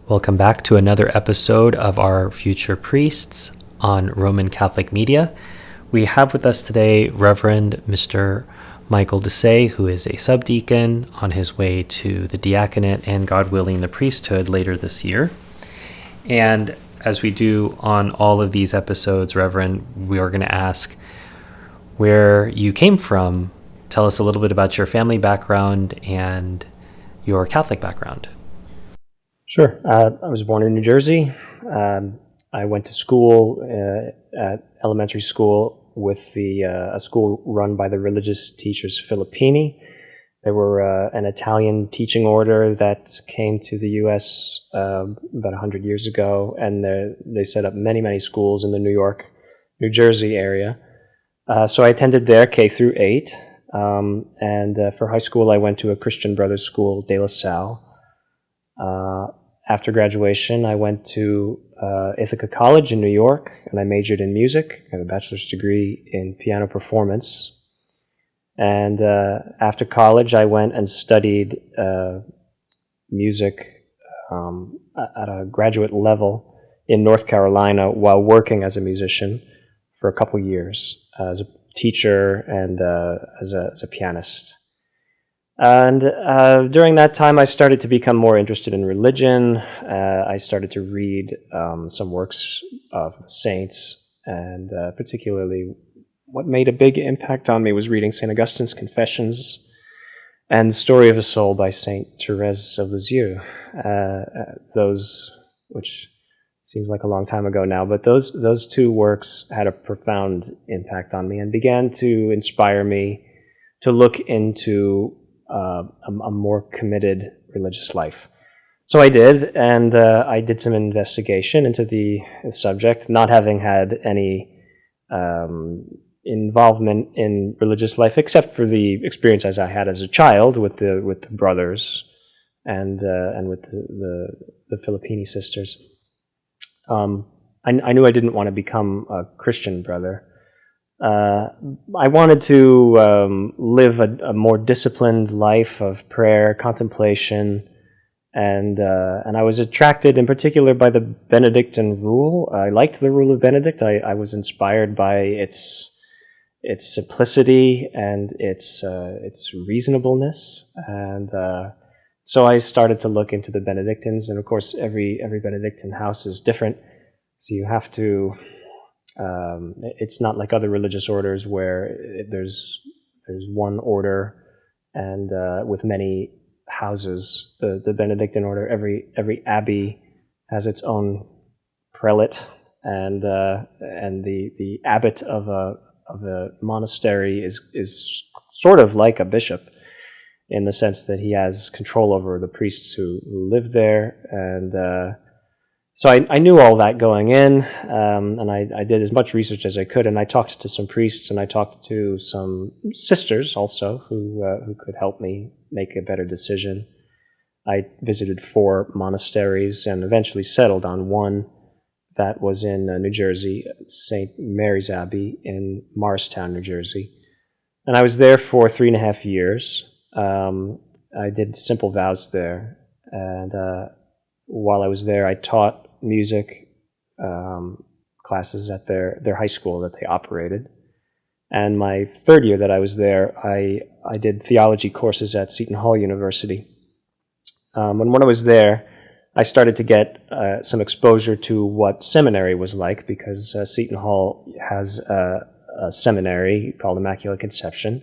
Welcome back to another episode of our Future Priests on Roman Catholic Media. We have with us today Reverend Mr. Michael DeSaye, who is a subdeacon on his way to the diaconate and, God willing, the priesthood later this year. And as we do on all of these episodes, Reverend, we are going to ask where you came from. Tell us a little bit about your family background and your Catholic background. Sure. I was born in New Jersey. I went to school at elementary school with a school run by the religious teachers Filippini. They were an Italian teaching order that came to the U.S. About 100 years ago, and they set up many schools in the New York, New Jersey area. So I attended there K through 8, and for high school I went to a Christian Brothers school, DeSaye. After graduation, I went to Ithaca College in New York, and I majored in music. I have a bachelor's degree in piano performance. And after college, I went and studied music at a graduate level in North Carolina while working as a musician for a couple years as a teacher and as a pianist. And during that time, I started to become more interested in religion. I started to read some works of saints, and particularly what made a big impact on me was reading St. Augustine's Confessions and The Story of a Soul by St. Therese of Lisieux. Those, which seems like a long time ago now, but those two works had a profound impact on me and began to inspire me to look into a more committed religious life. So I did, and I did some investigation into the subject, not having had any involvement in religious life except for the experiences I had as a child with the brothers and with the Filippini sisters. I knew I didn't want to become a Christian brother. I wanted to live a more disciplined life of prayer, contemplation, and I was attracted in particular by the Benedictine rule. I liked the rule of Benedict. I was inspired by its simplicity and its reasonableness, and so I started to look into the Benedictines. And of course, every Benedictine house is different, so you have to. It's not like other religious orders where there's one order and with many houses. The Benedictine order, every abbey has its own prelate, and the abbot of a monastery is sort of like a bishop in the sense that he has control over the priests who live there, and so I knew all that going in, and I did as much research as I could, and I talked to some priests, and I talked to some sisters also who could help me make a better decision. I visited 4 monasteries and eventually settled on one that was in New Jersey, St. Mary's Abbey in Morristown, New Jersey. And I was there for 3.5 years. I did simple vows there, and while I was there, I taught music classes at their high school that they operated. And my 3rd year that I was there, I did theology courses at Seton Hall University. And when I was there, I started to get some exposure to what seminary was like, because Seton Hall has a seminary called Immaculate Conception.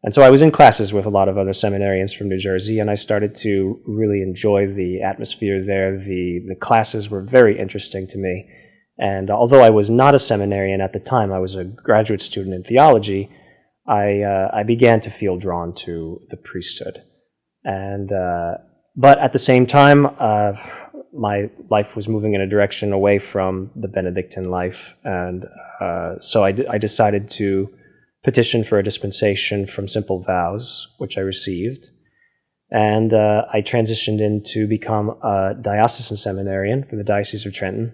And so I was in classes with a lot of other seminarians from New Jersey, and I started to really enjoy the atmosphere there. The classes were very interesting to me. And although I was not a seminarian at the time, I was a graduate student in theology, I began to feel drawn to the priesthood. And but at the same time, my life was moving in a direction away from the Benedictine life, and so I decided to petition for a dispensation from simple vows, which I received, and I transitioned in to become a diocesan seminarian for the Diocese of Trenton,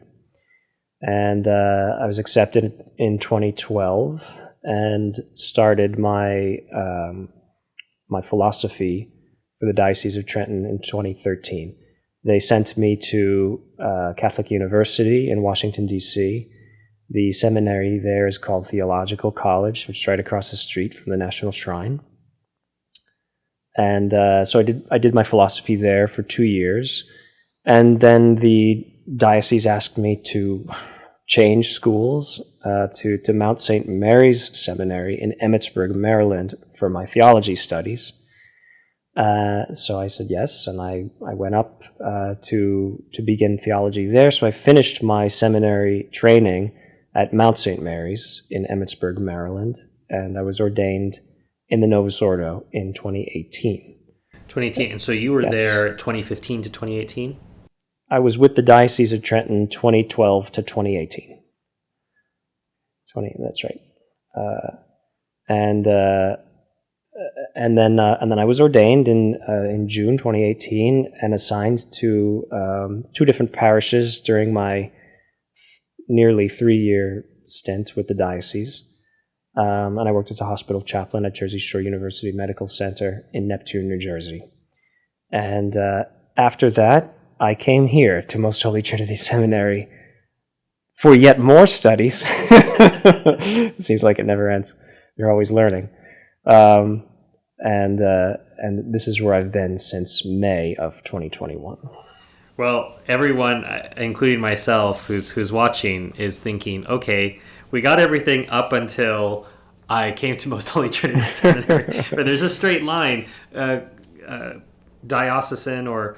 and I was accepted in 2012 and started my my philosophy for the Diocese of Trenton in 2013. They sent me to Catholic University in Washington, D.C. The seminary there is called Theological College, which is right across the street from the National Shrine. And so I did my philosophy there for 2 years. And then the diocese asked me to change schools to Mount St. Mary's Seminary in Emmitsburg, Maryland, for my theology studies. So I said yes, and I went up to begin theology there. So I finished my seminary training at Mount St. Mary's in Emmitsburg, Maryland, and I was ordained in the Novus Ordo in 2018. 2018, and so you were there 2015 to 2018? I was with the Diocese of Trenton 2012 to 2018. That's right. And then I was ordained in June 2018 and assigned to 2 different parishes during my nearly 3-year stint with the diocese. And I worked as a hospital chaplain at Jersey Shore University Medical Center in Neptune, New Jersey. And after that, I came here to Most Holy Trinity Seminary for yet more studies. It seems like it never ends. You're always learning. And this is where I've been since May of 2021. Well, everyone, including myself, who's watching, is thinking, okay, we got everything up until I came to Most Holy Trinity Seminary. But there's a straight line, diocesan or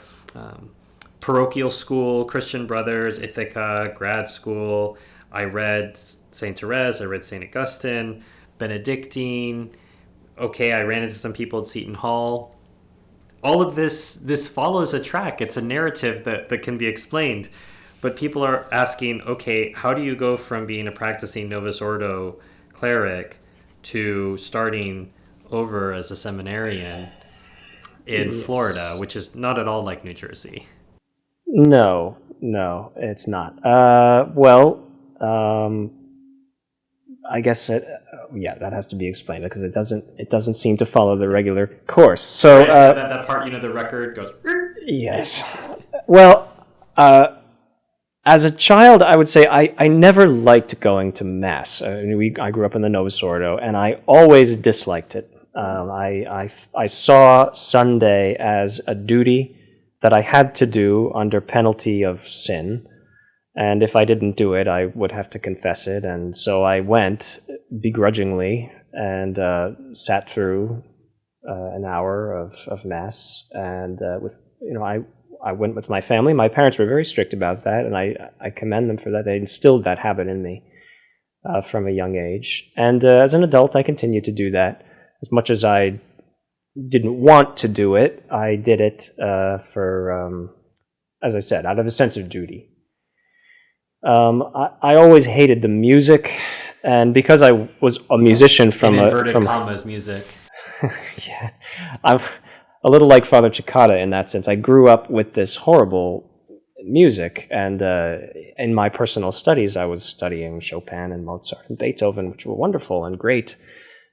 parochial school, Christian Brothers, Ithaca, grad school. I read St. Therese, I read St. Augustine, Benedictine. Okay, I ran into some people at Seton Hall. All of this follows a track. It's a narrative that can be explained. But people are asking, okay, how do you go from being a practicing Novus Ordo cleric to starting over as a seminarian in Florida, which is not at all like New Jersey? No, it's not. I guess that has to be explained because it doesn't seem to follow the regular course. So that part, the record goes. Yes. Well, as a child, I would say I never liked going to Mass. I grew up in the Novus Ordo, and I always disliked it. I saw Sunday as a duty that I had to do under penalty of sin. And if I didn't do it, I would have to confess it. And so I went begrudgingly and sat through an hour of Mass. And I went with my family. My parents were very strict about that, and I commend them for that. They instilled that habit in me from a young age. And as an adult, I continued to do that. As much as I didn't want to do it, I did it for, as I said, out of a sense of duty. I always hated the music, and because I was a musician from inverted commas music. Yeah, I'm a little like Father Cicada in that sense. I grew up with this horrible music, and in my personal studies, I was studying Chopin and Mozart and Beethoven, which were wonderful and great.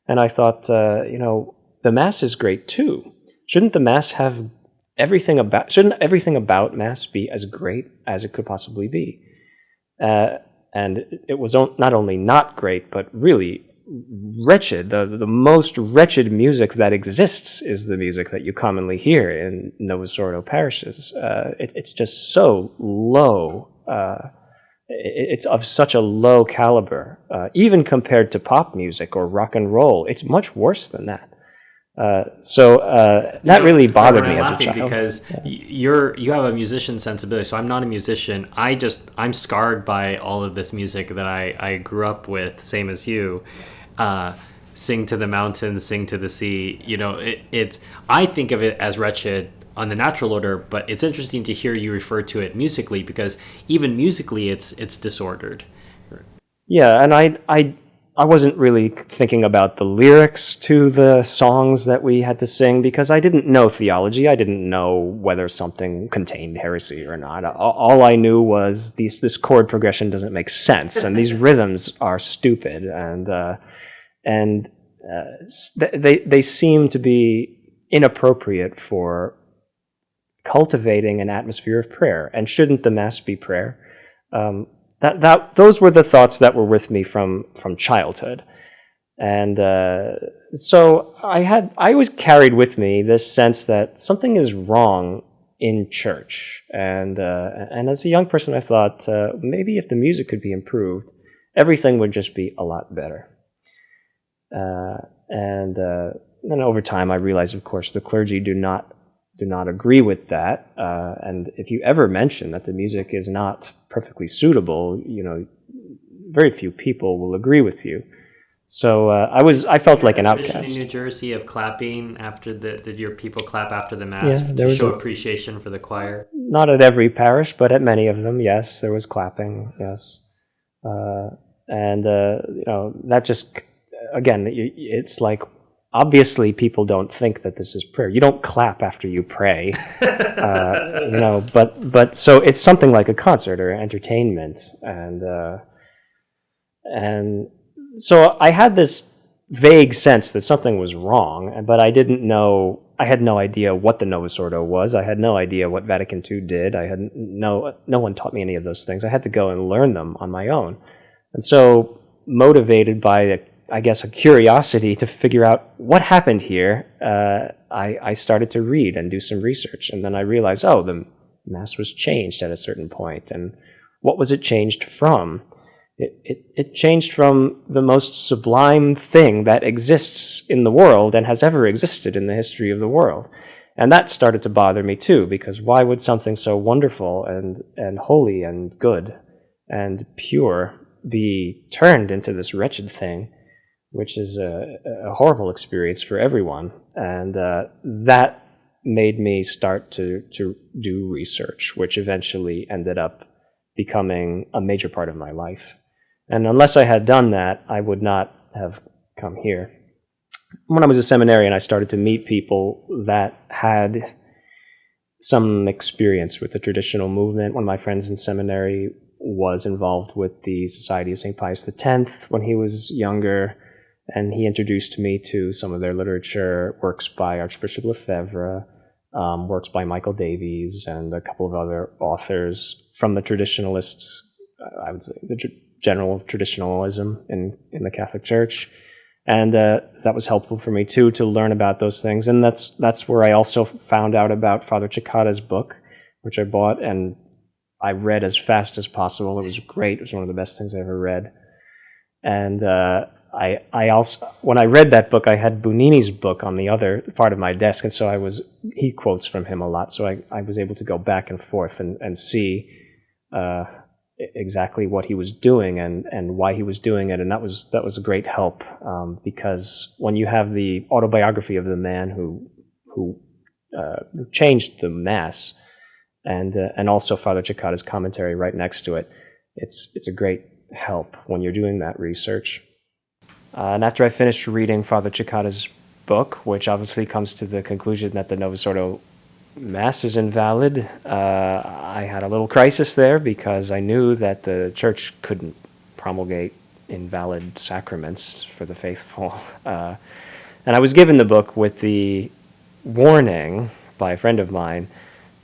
And I thought, the Mass is great too. Shouldn't the Mass have shouldn't everything about Mass be as great as it could possibly be? And it was not only not great, but really wretched. The most wretched music that exists is the music that you commonly hear in Novus Ordo parishes. It's just so low. It's of such a low caliber. Even compared to pop music or rock and roll, it's much worse than that. That really bothered me as a child. Because you have a musician sensibility, so I'm not a musician. I'm scarred by all of this music that I grew up with, same as you. Sing to the mountains, sing to the sea. It's I think of it as wretched on the natural order, but it's interesting to hear you refer to it musically, because even musically it's disordered. Yeah, and I wasn't really thinking about the lyrics to the songs that we had to sing because I didn't know theology. I didn't know whether something contained heresy or not. All I knew was this chord progression doesn't make sense, and these rhythms are stupid, and they seem to be inappropriate for cultivating an atmosphere of prayer. And shouldn't the Mass be prayer? Those were the thoughts that were with me from childhood. And so I always carried with me this sense that something is wrong in church. And as a young person, I thought maybe if the music could be improved, everything would just be a lot better. And then over time, I realized, of course, the clergy do not agree with that. And if you ever mention that the music is not perfectly suitable, very few people will agree with you. So I felt like an outcast. In New Jersey of clapping after did your people clap after the Mass to show appreciation for the choir? Not at every parish, but at many of them, yes, there was clapping, yes. That just, again, it's like, obviously people don't think that this is prayer. You don't clap after you pray, but so it's something like a concert or entertainment. And so I had this vague sense that something was wrong, but I had no idea what the Novus Ordo was. I had no idea what Vatican II did. No one taught me any of those things. I had to go and learn them on my own. And so, motivated by, a curiosity to figure out what happened here, I started to read and do some research. And then I realized, the Mass was changed at a certain point. And what was it changed from? It changed from the most sublime thing that exists in the world and has ever existed in the history of the world. And that started to bother me too, because why would something so wonderful and holy and good and pure be turned into this wretched thing, which is a horrible experience for everyone? And that made me start to do research, which eventually ended up becoming a major part of my life. And unless I had done that, I would not have come here. When I was a seminarian, I started to meet people that had some experience with the traditional movement. One of my friends in seminary was involved with the Society of St. Pius X when he was younger, and he introduced me to some of their literature, works by Archbishop Lefebvre, works by Michael Davies, and a couple of other authors from the traditionalists, I would say, the general traditionalism in the Catholic Church. And that was helpful for me too, to learn about those things. And that's where I also found out about Father Cicada's book, which I bought and I read as fast as possible. It was great. It was one of the best things I ever read. And I also, when I read that book, I had Bunini's book on the other part of my desk, and so he quotes from him a lot, so I was able to go back and forth and see exactly what he was doing and why he was doing it, and that was a great help, because when you have the autobiography of the man who changed the Mass, and also Father Cicada's commentary right next to it, it's a great help when you're doing that research. And after I finished reading Father Cicada's book, which obviously comes to the conclusion that the Novus Ordo Mass is invalid, I had a little crisis there, because I knew that the Church couldn't promulgate invalid sacraments for the faithful. And I was given the book with the warning by a friend of mine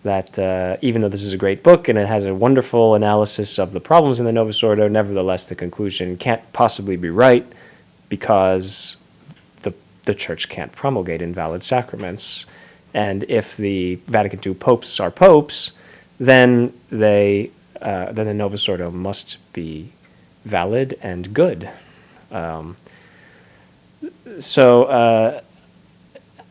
that even though this is a great book and it has a wonderful analysis of the problems in the Novus Ordo, nevertheless the conclusion can't possibly be right, because the Church can't promulgate invalid sacraments. And if the Vatican II popes are popes, then then the Novus Ordo must be valid and good. And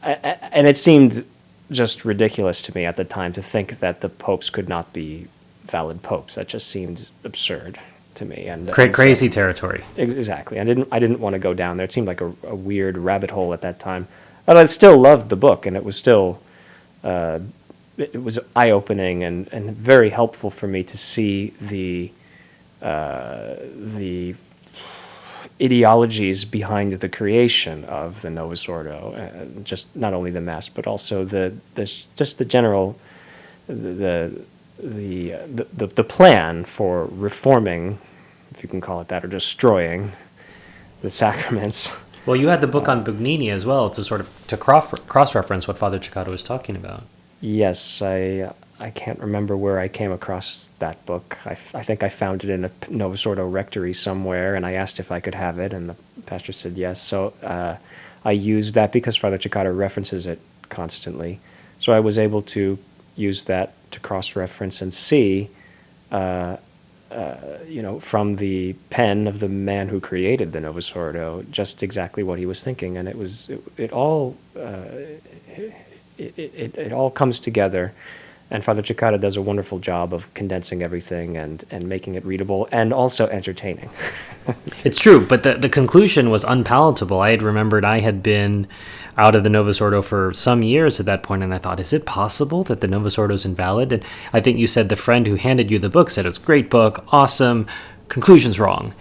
it seemed just ridiculous to me at the time to think that the popes could not be valid popes. That just seemed absurd to me. And crazy territory. Exactly. I didn't want to go down there. It seemed like a weird rabbit hole at that time. But I still loved the book, and it was still it was eye-opening and very helpful for me to see the ideologies behind the creation of the Novus Ordo, just not only the Mass, but also the general the plan for reforming, if you can call it that, or destroying the sacraments. Well, you had the book on Bugnini as well, to sort of cross-reference what Father Cicada was talking about. Yes, I can't remember where I came across that book. I think I found it in a Novus Ordo rectory somewhere, and I asked if I could have it, and the pastor said yes. So I used that because Father Cicada references it constantly. So I was able to use that to cross-reference and see, from the pen of the man who created the Novus Ordo, just exactly what he was thinking, and it all comes together. And Father Cicada does a wonderful job of condensing everything and making it readable and also entertaining. It's true, but the conclusion was unpalatable. I had remembered I had been out of the Novus Ordo for some years at that point, and I thought, is it possible that the Novus Ordo is invalid? And I think you said the friend who handed you the book said, it's a great book, awesome, conclusion's wrong.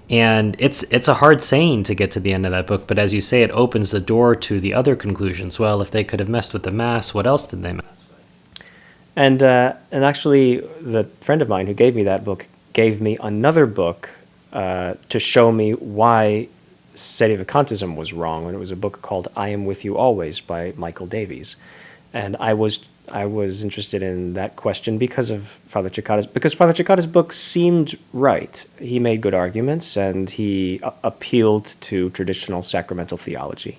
And it's a hard saying to get to the end of that book, but as you say, it opens the door to the other conclusions. Well, if they could have messed with the Mass, what else did they mess with? And actually, the friend of mine who gave me that book gave me another book to show me why Sedevacantism was wrong. And it was a book called "I Am With You Always" by Michael Davies. And I was interested in that question because Father Cicada's book seemed right. He made good arguments, and he appealed to traditional sacramental theology.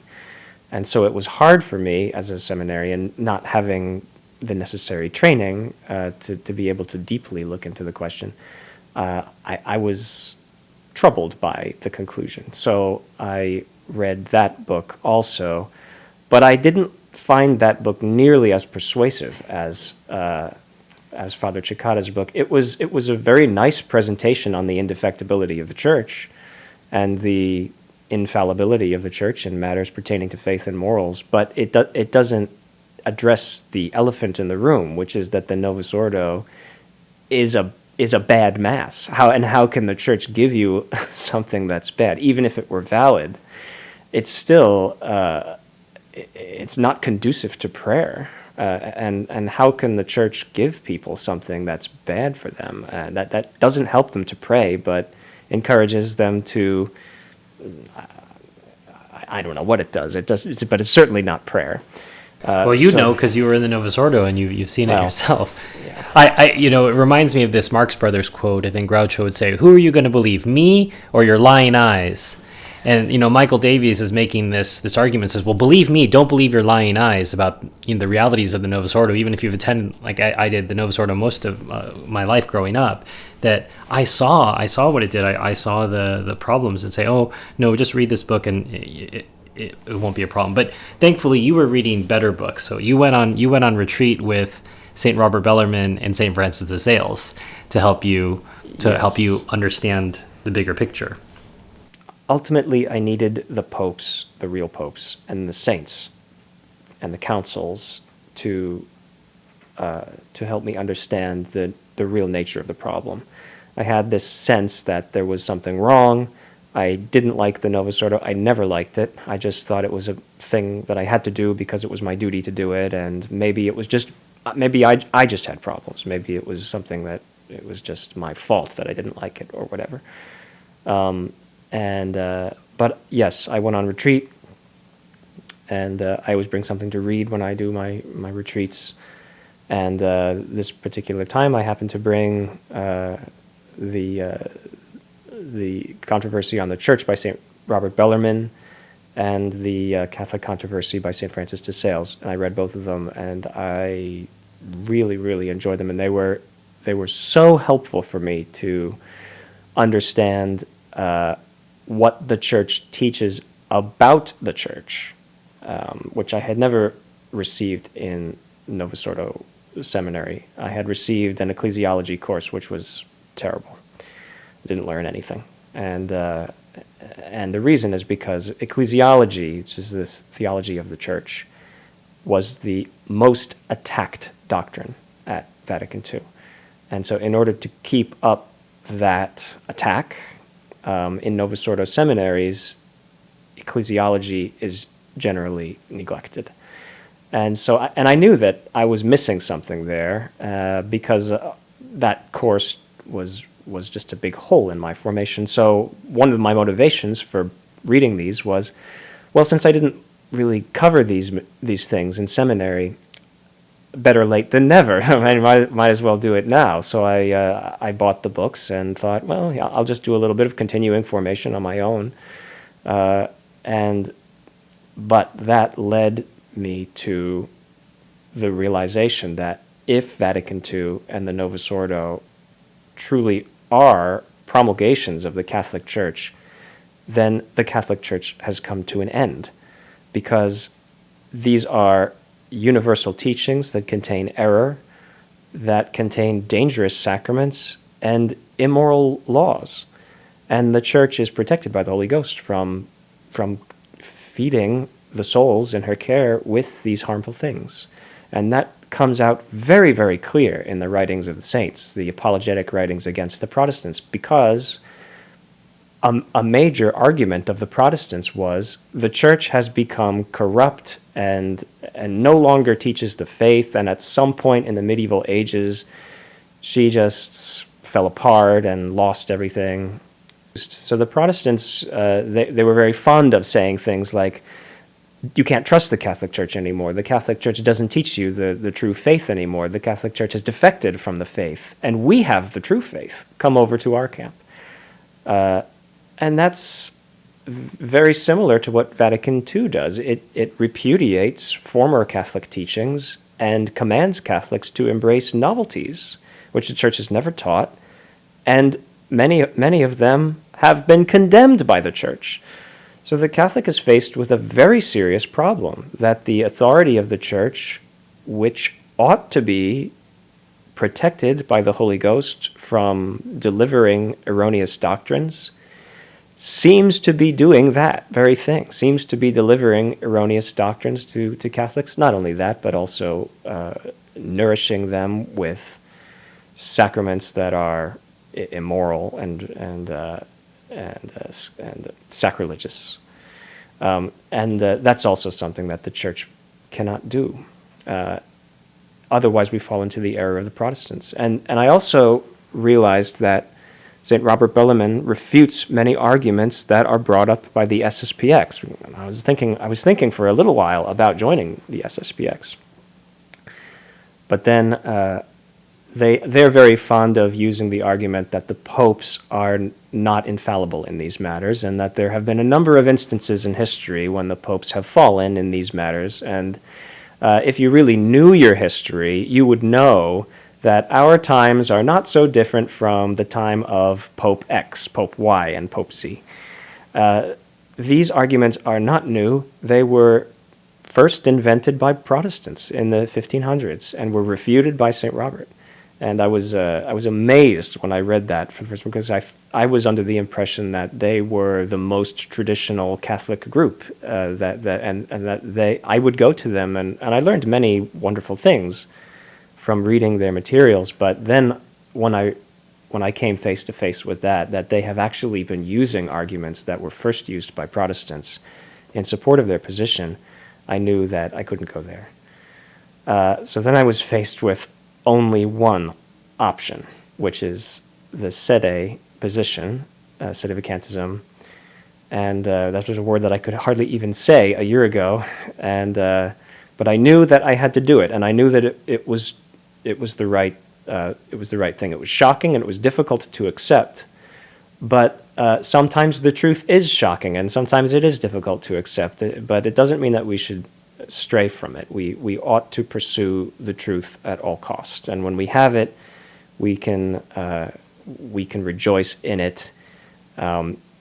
And so it was hard for me as a seminarian, not having the necessary training to be able to deeply look into the question. I was troubled by the conclusion. So I read that book also, but I didn't find that book nearly as persuasive as Father Cicada's book. It was a very nice presentation on the indefectibility of the Church and the infallibility of the Church in matters pertaining to faith and morals, but it doesn't address the elephant in the room, which is that the Novus Ordo is a bad mass. How can the Church give you something that's bad, even if it were valid? It's still it's not conducive to prayer, and how can the Church give people something that's bad for them? That doesn't help them to pray, but encourages them to. I don't know what it does. But it's certainly not prayer. Well, because you were in the Novus Ordo and you've seen it yourself. Yeah. It reminds me of this Marx Brothers quote. I think Groucho would say, "Who are you going to believe, me or your lying eyes?" And Michael Davies is making this argument, says, "Well, believe me, don't believe your lying eyes about the realities of the Novus Ordo, even if you've attended, like I did, the Novus Ordo most of my life growing up. That I saw what it did. I saw the problems, and say, oh no, just read this book and it won't be a problem." But thankfully, you were reading better books. So you went on retreat with St. Robert Bellarmine and St. Francis de Sales to help you understand the bigger picture. Ultimately, I needed the popes, the real popes, and the saints, and the councils to help me understand the real nature of the problem. I had this sense that there was something wrong. I didn't like the Novus Ordo. I never liked it. I just thought it was a thing that I had to do because it was my duty to do it, and maybe it was just, I just had problems. Maybe it was something that it was just my fault that I didn't like it or whatever. But yes, I went on retreat, and I always bring something to read when I do my retreats. And this particular time, I happened to bring the Controversy on the Church by St. Robert Bellarmine and the Catholic Controversy by St. Francis de Sales. And I read both of them, and I really, really enjoyed them. And they were so helpful for me to understand what the Church teaches about the Church, which I had never received in Novus Ordo Seminary. I had received an ecclesiology course, which was terrible. I didn't learn anything. And the reason is because ecclesiology, which is this theology of the Church, was the most attacked doctrine at Vatican II. And so in order to keep up that attack, in Novus Ordo seminaries, ecclesiology is generally neglected. And so, I knew that I was missing something there because that course was just a big hole in my formation. So one of my motivations for reading these was, well, since I didn't really cover these things in seminary, better late than never. I might as well do it now. So I bought the books and thought, well, yeah, I'll just do a little bit of continuing formation on my own. But that led me to the realization that if Vatican II and the Novus Ordo truly are promulgations of the Catholic Church, then the Catholic Church has come to an end, because these are universal teachings that contain error, that contain dangerous sacraments and immoral laws. And the Church is protected by the Holy Ghost from feeding the souls in her care with these harmful things. And that comes out very, very clear in the writings of the saints, the apologetic writings against the Protestants, because a major argument of the Protestants was the Church has become corrupt and no longer teaches the faith, and at some point in the medieval ages, she just fell apart and lost everything. So the Protestants, they were very fond of saying things like, you can't trust the Catholic Church anymore. The Catholic Church doesn't teach you the true faith anymore. The Catholic Church has defected from the faith, and we have the true faith. Come over to our camp. And that's very similar to what Vatican II does. It repudiates former Catholic teachings and commands Catholics to embrace novelties, which the Church has never taught, and many of them have been condemned by the Church. So the Catholic is faced with a very serious problem, that the authority of the Church, which ought to be protected by the Holy Ghost from delivering erroneous doctrines, seems to be doing that very thing, seems to be delivering erroneous doctrines to Catholics. Not only that, but also nourishing them with sacraments that are immoral and sacrilegious. And that's also something that the Church cannot do. Otherwise, we fall into the error of the Protestants. And I also realized that St. Robert Bellarmine refutes many arguments that are brought up by the SSPX. I was thinking for a little while about joining the SSPX, but then they're very fond of using the argument that the popes are not infallible in these matters, and that there have been a number of instances in history when the popes have fallen in these matters. And if you really knew your history, you would know that our times are not so different from the time of Pope X, Pope Y, and Pope Z. These arguments are not new. They were first invented by Protestants in the 1500s and were refuted by St. Robert. And I was amazed when I read that for the first time, because I was under the impression that they were the most traditional Catholic group, and that I would go to them, and I learned many wonderful things from reading their materials. But then when I came face to face with that they have actually been using arguments that were first used by Protestants in support of their position, I knew that I couldn't go there. So then I was faced with only one option, which is the Sede position, Sedevacantism, and that was a word that I could hardly even say a year ago, but I knew that I had to do it, and I knew that it was the right thing. It was shocking and it was difficult to accept, but sometimes the truth is shocking and sometimes it is difficult to accept. But it doesn't mean that we should stray from it. We ought to pursue the truth at all costs, and when we have it, we can rejoice in it.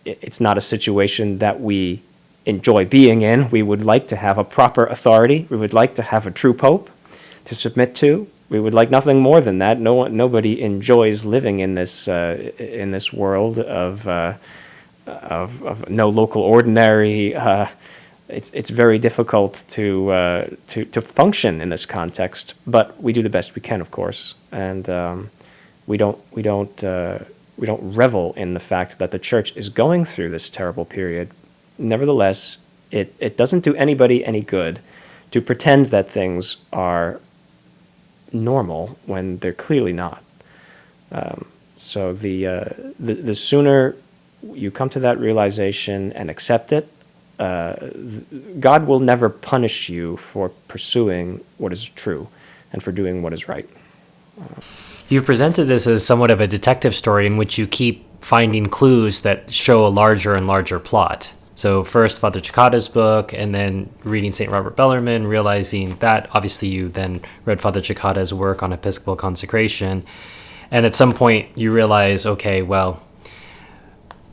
It's not a situation that we enjoy being in. We would like to have a proper authority. We would like to have a true pope to submit to. We would like nothing more than that. Nobody enjoys living in this world of no local ordinary. It's very difficult to function in this context, but we do the best we can, of course, and we don't revel in the fact that the Church is going through this terrible period. Nevertheless, it doesn't do anybody any good to pretend that things are normal when they're clearly not. So the sooner you come to that realization and accept it, God will never punish you for pursuing what is true. and for doing what is right. You've presented this as somewhat of a detective story in which you keep finding clues that show a larger and larger plot. So first Father Cekada's book, and then reading St. Robert Bellarmine, realizing that obviously you then read Father Cekada's work on Episcopal consecration. And at some point you realize, okay, well,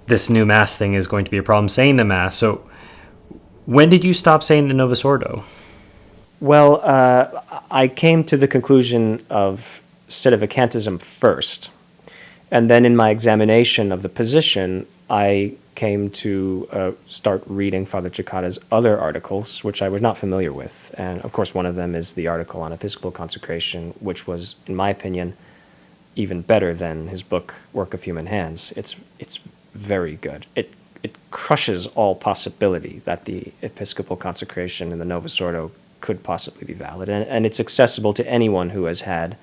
this new Mass thing is going to be a problem, saying the Mass. So when did you stop saying the Novus Ordo? Well, I came to the conclusion of Sedevacantism first. And then in my examination of the position, I came to start reading Father Cekada's other articles, which I was not familiar with. And of course, one of them is the article on Episcopal consecration, which was, in my opinion, even better than his book, Work of Human Hands. It's very good. It crushes all possibility that the Episcopal consecration and the Novus Ordo could possibly be valid. And it's accessible to anyone who has had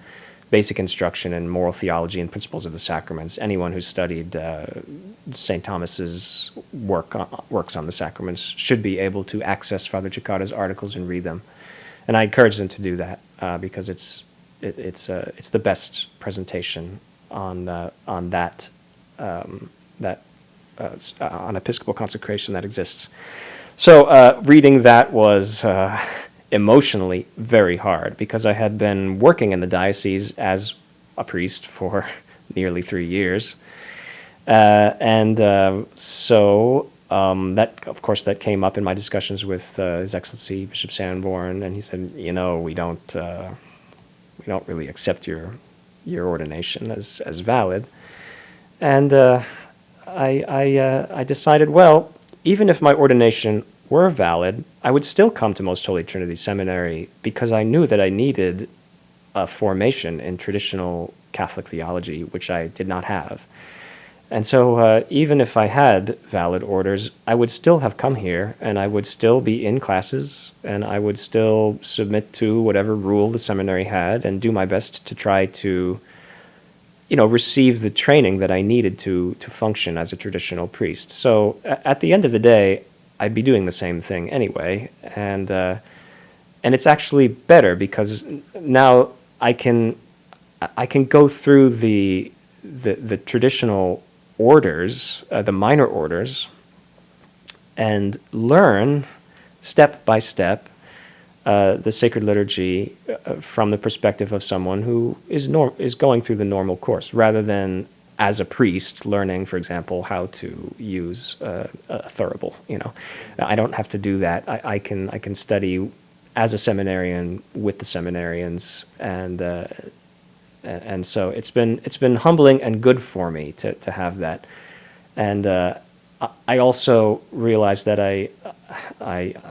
basic instruction in moral theology and principles of the sacraments. Anyone who's studied St. Thomas's works on the sacraments should be able to access Father Cekada's articles and read them. And I encourage them to do that because it's the best presentation on on Episcopal consecration that exists. So reading that was emotionally very hard because I had been working in the diocese as a priest for nearly 3 years. So that, of course, that came up in my discussions with His Excellency Bishop Sanborn, and he said, we don't really accept your ordination as valid. And I decided, well, even if my ordination were valid, I would still come to Most Holy Trinity Seminary because I knew that I needed a formation in traditional Catholic theology, which I did not have. And so even if I had valid orders, I would still have come here, and I would still be in classes, and I would still submit to whatever rule the seminary had and do my best to try to receive the training that I needed to function as a traditional priest. So at the end of the day, I'd be doing the same thing anyway, and it's actually better because now I can go through the traditional orders, the minor orders, and learn step by step the sacred liturgy from the perspective of someone who is going through the normal course, rather than as a priest learning, for example, how to use a thurible. I don't have to do that. I can study as a seminarian with the seminarians, and so it's been humbling and good for me to have that. And I also realized that I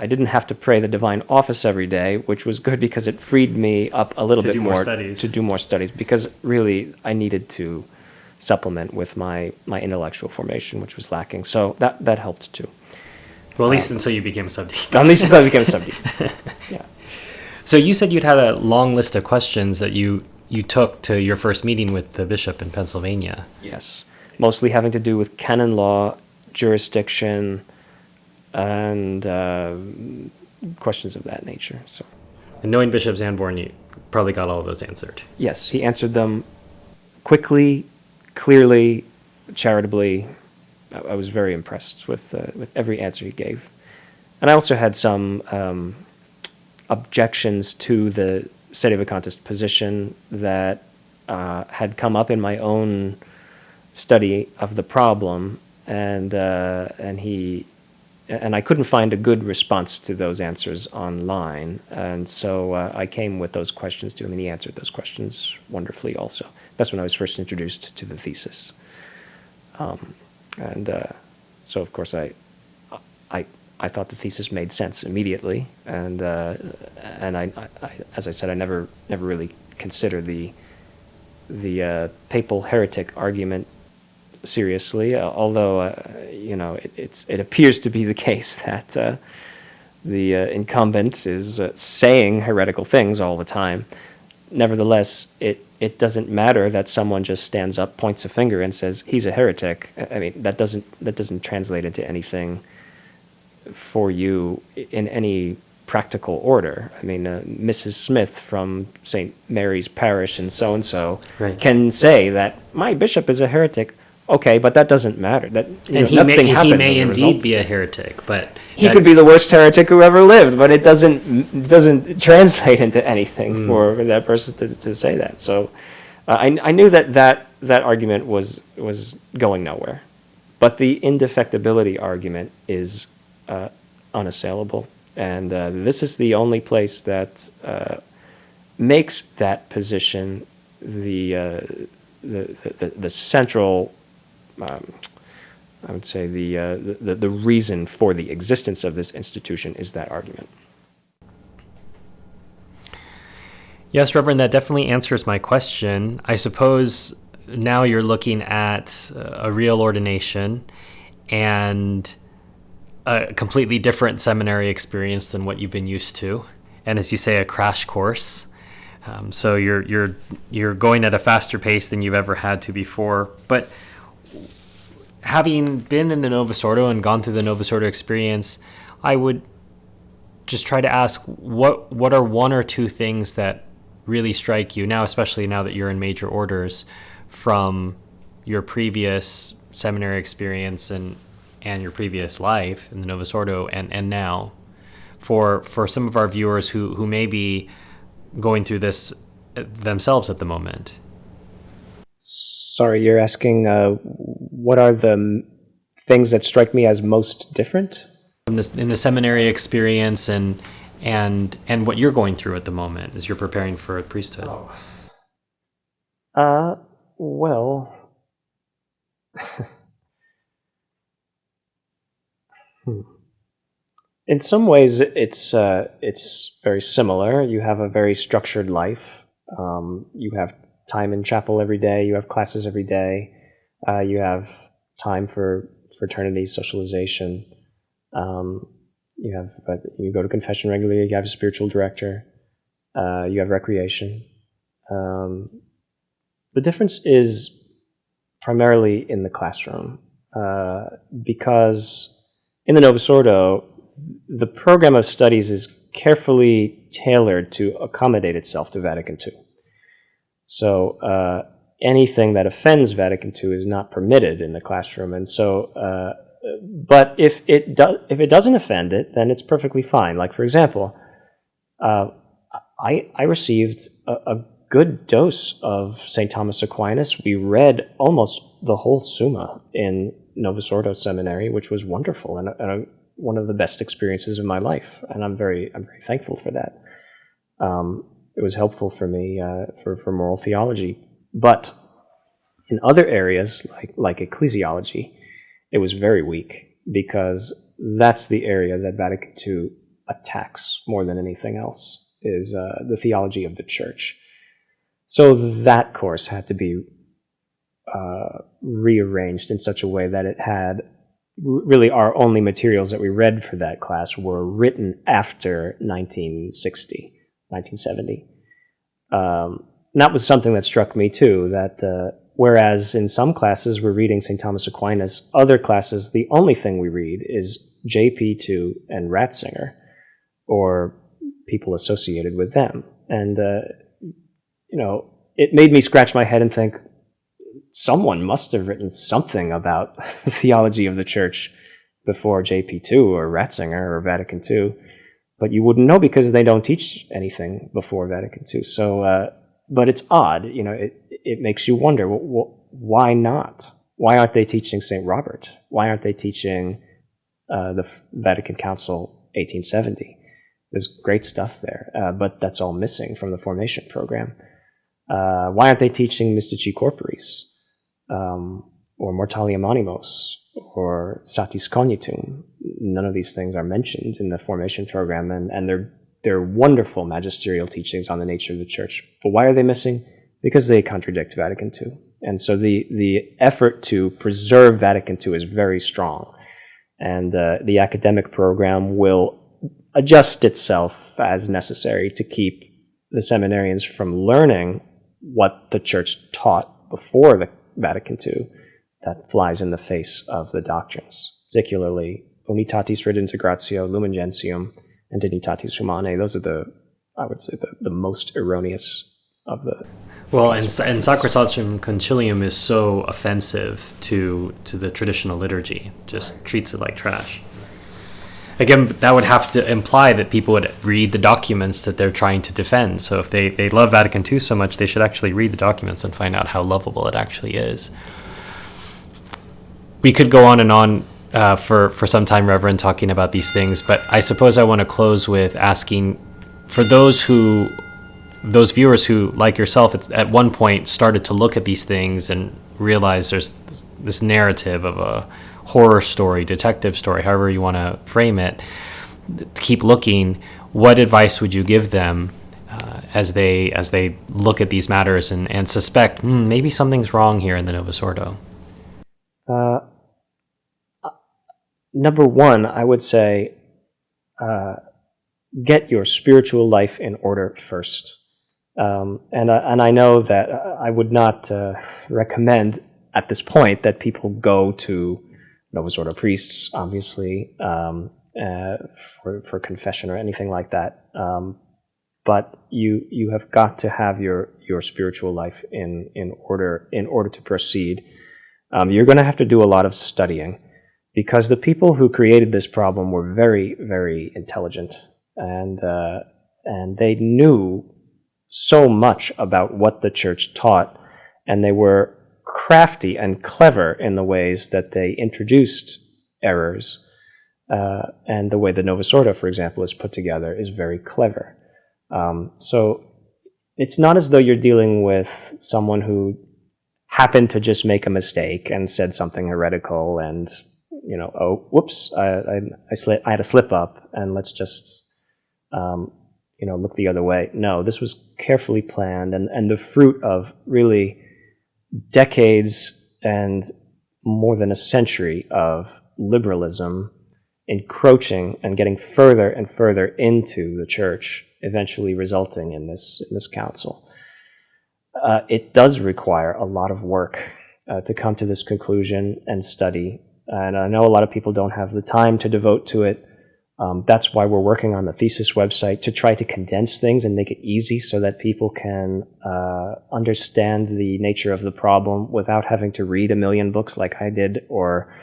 didn't have to pray the divine office every day, which was good because it freed me up a little bit more to do more studies, because really I needed to supplement with my intellectual formation, which was lacking. So that helped too. Well, at least until you became a subdeacon. At least until I became a subdeacon. Yeah. So you said you'd had a long list of questions that you took to your first meeting with the bishop in Pennsylvania. Yes, mostly having to do with canon law, jurisdiction, and questions of that nature. So, and knowing Bishop Sanborn, you probably got all of those answered. Yes, he answered them quickly, clearly, charitably. I was very impressed with every answer he gave. And I also had some objections to the Sedevacantist position that had come up in my own study of the problem, and I couldn't find a good response to those answers online, and so I came with those questions to him, and he answered those questions wonderfully also. That's when I was first introduced to the thesis. So of course I thought the thesis made sense immediately, and I as I said, I never really considered the papal heretic argument seriously, although it appears to be the case that the incumbent is saying heretical things all the time. Nevertheless, it doesn't matter that someone just stands up, points a finger, and says he's a heretic. I mean, that doesn't translate into anything for you in any practical order. I mean, Mrs. Smith from St. Mary's Parish in so-and-so Right. can say that my bishop is a heretic. Okay, but that doesn't matter. That And nothing happens he may as a indeed result. be a heretic, but He could be the worst heretic who ever lived, but it doesn't translate into anything for that person to say that. So I knew that argument was going nowhere, but the indefectibility argument is unassailable, and this is the only place that makes that position the central. I would say the reason for the existence of this institution is that argument. yes, Reverend, that definitely answers my question. I suppose now you're looking at a real ordination and a completely different seminary experience than what you've been used to, and as you say, a crash course. So you're going at a faster pace than you've ever had to before. But having been in the Novus Ordo and gone through the Novus Ordo experience, I would just try to ask what are one or two things that really strike you now, especially now that you're in major orders, from your previous seminary experience and your previous life in the Novus Ordo and now, for some of our viewers who may be going through this themselves at the moment. Sorry, you're asking what are the things that strike me as most different? In the seminary experience and what you're going through at the moment as you're preparing for a priesthood. Well, in some ways it's very similar. You have a very structured life. You have time in chapel every day. You have classes every day. You have time for fraternity, socialization. You go to confession regularly. You have a spiritual director. You have recreation. The difference is primarily in the classroom, because in the Novus Ordo, the program of studies is carefully tailored to accommodate itself to Vatican II. So anything that offends Vatican II is not permitted in the classroom, and so. But if it doesn't offend it, then it's perfectly fine. Like, for example, I received a good dose of St. Thomas Aquinas. We read almost the whole Summa in Novus Ordo Seminary, which was wonderful and one of the best experiences of my life, and I'm very thankful for that. It was helpful for me for moral theology, but in other areas like ecclesiology, it was very weak, because that's the area that Vatican II attacks more than anything else, is the theology of the Church. So that course had to be rearranged in such a way that it had really our only materials that we read for that class were written after 1960, 1970. And that was something that struck me too, that whereas in some classes we're reading St. Thomas Aquinas, other classes, the only thing we read is JP2 and Ratzinger, or people associated with them. And, it made me scratch my head and think, someone must have written something about the theology of the Church before JP2 or Ratzinger or Vatican II, but you wouldn't know because they don't teach anything before Vatican II. So, but it's odd, it makes you wonder, why not? Why aren't they teaching St. Robert? Why aren't they teaching the Vatican Council 1870? There's great stuff there, but that's all missing from the formation program. Why aren't they teaching Mystici Corporis, or Mortalium Animos, or Satis Cognitum? None of these things are mentioned in the formation program, and they're wonderful magisterial teachings on the nature of the Church. But why are they missing? Because they contradict Vatican II. And so the effort to preserve Vatican II is very strong. And the academic program will adjust itself as necessary to keep the seminarians from learning what the Church taught before the Vatican II that flies in the face of the doctrines, particularly Unitatis Redintegratio, Lumen Gentium, and Dignitatis Humanae. Those are I would say, the most erroneous of the... Well, and Sacrosanctum Concilium is so offensive to the traditional liturgy, just treats it like trash. Again, that would have to imply that people would read the documents that they're trying to defend. So if they love Vatican II so much, they should actually read the documents and find out how lovable it actually is. We could go on and on for some time, Reverend, talking about these things, but I suppose I want to close with asking, for those viewers who, like yourself, at one point started to look at these things and realize there's this narrative of a horror story, detective story, however you want to frame it, keep looking, what advice would you give them as they look at these matters and suspect maybe something's wrong here in the Novus Ordo? Number one, I would say get your spiritual life in order first. And I know that I would not recommend at this point that people go to Novus Ordo priests, obviously, for confession or anything like that. But you have got to have your spiritual life in order to proceed. You're going to have to do a lot of studying, because the people who created this problem were very, very intelligent, and they knew so much about what the church taught, and they were crafty and clever in the ways that they introduced errors, and the way the Novus Ordo, for example, is put together is very clever. So it's not as though you're dealing with someone who happened to just make a mistake and said something heretical and, oh, whoops, I had a slip up and let's just, look the other way. No, this was carefully planned and the fruit of really decades and more than a century of liberalism encroaching and getting further and further into the church, eventually resulting in this council. It does require a lot of work to come to this conclusion and study, and I know a lot of people don't have the time to devote to it. That's why we're working on the thesis website, to try to condense things and make it easy so that people can understand the nature of the problem without having to read a million books like I did, or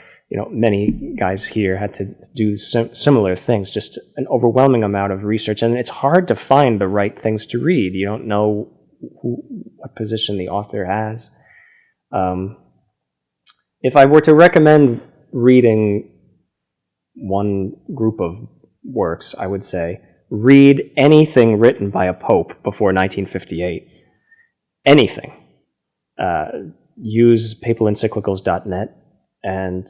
many guys here had to do similar things, just an overwhelming amount of research. And it's hard to find the right things to read. You don't know what position the author has. If I were to recommend reading one group of works, I would say read anything written by a pope before 1958. Anything. Use papalencyclicals.net and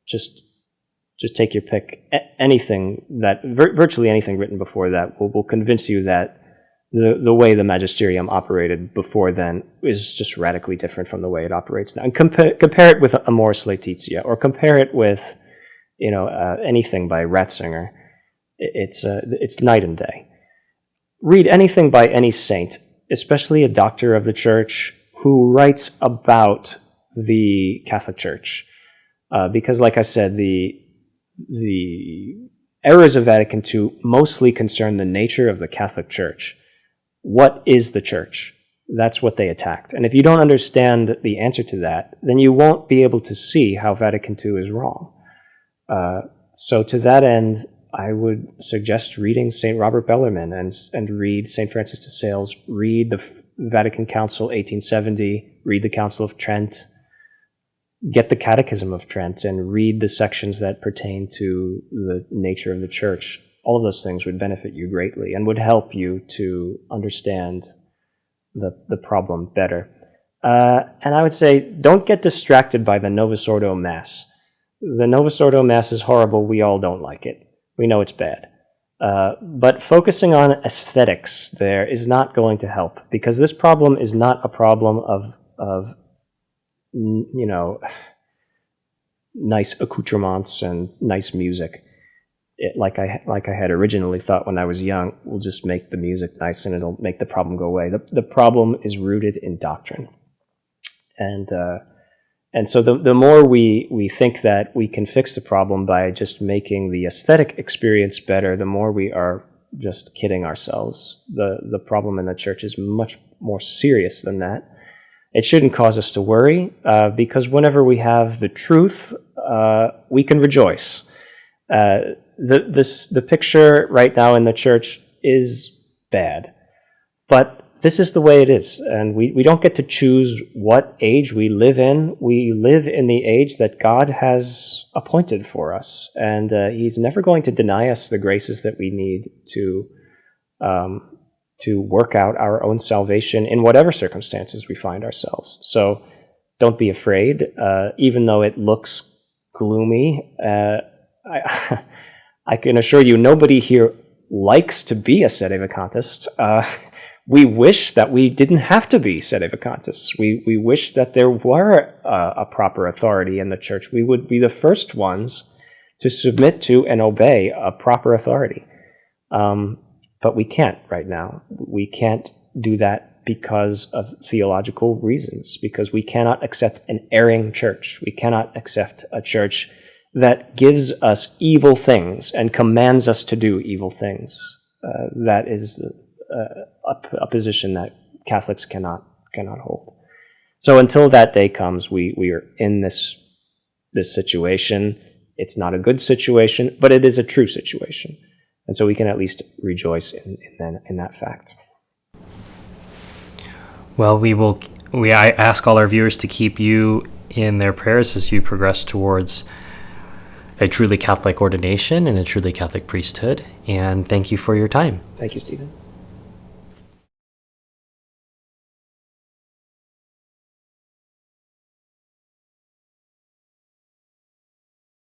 just take your pick. Anything that, virtually anything written before that will convince you that the way the magisterium operated before then is just radically different from the way it operates now. And compare it with Amoris Laetitia, or compare it with anything by Ratzinger. It's night and day. Read anything by any saint, especially a doctor of the church who writes about the Catholic Church. Because, like I said, the errors of Vatican II mostly concern the nature of the Catholic Church. What is the church? That's what they attacked. And if you don't understand the answer to that, then you won't be able to see how Vatican II is wrong. So to that end, I would suggest reading St. Robert Bellarmine and read St. Francis de Sales, read the Vatican Council 1870, read the Council of Trent, get the Catechism of Trent, and read the sections that pertain to the nature of the church. All of those things would benefit you greatly and would help you to understand the problem better. And I would say, don't get distracted by the Novus Ordo Mass. The Novus Ordo Mass is horrible. We all don't like it. We know it's bad. But focusing on aesthetics there is not going to help, because this problem is not a problem of nice accoutrements and nice music. Like I had originally thought when I was young, we'll just make the music nice and it'll make the problem go away. The problem is rooted in doctrine. And And so the more we think that we can fix the problem by just making the aesthetic experience better, the more we are just kidding ourselves. The problem in the church is much more serious than that. It shouldn't cause us to worry, because whenever we have the truth, we can rejoice. The picture right now in the church is bad, but this is the way it is, and we don't get to choose what age we live in. We live in the age that God has appointed for us, and He's never going to deny us the graces that we need to work out our own salvation in whatever circumstances we find ourselves. So don't be afraid, even though it looks gloomy. I can assure you, nobody here likes to be a Sedevacantist. We wish that we didn't have to be Sedevacantists. We wish that there were a proper authority in the church. We would be the first ones to submit to and obey a proper authority. But we can't right now. We can't do that because of theological reasons, because we cannot accept an erring church. We cannot accept a church that gives us evil things and commands us to do evil things. That is a position that Catholics cannot hold. So until that day comes, we are in this situation. It's not a good situation, but it is a true situation. And so we can at least rejoice in that fact. Well, I ask all our viewers to keep you in their prayers as you progress towards a truly Catholic ordination and a truly Catholic priesthood. And thank you for your time. Thank you, Stephen.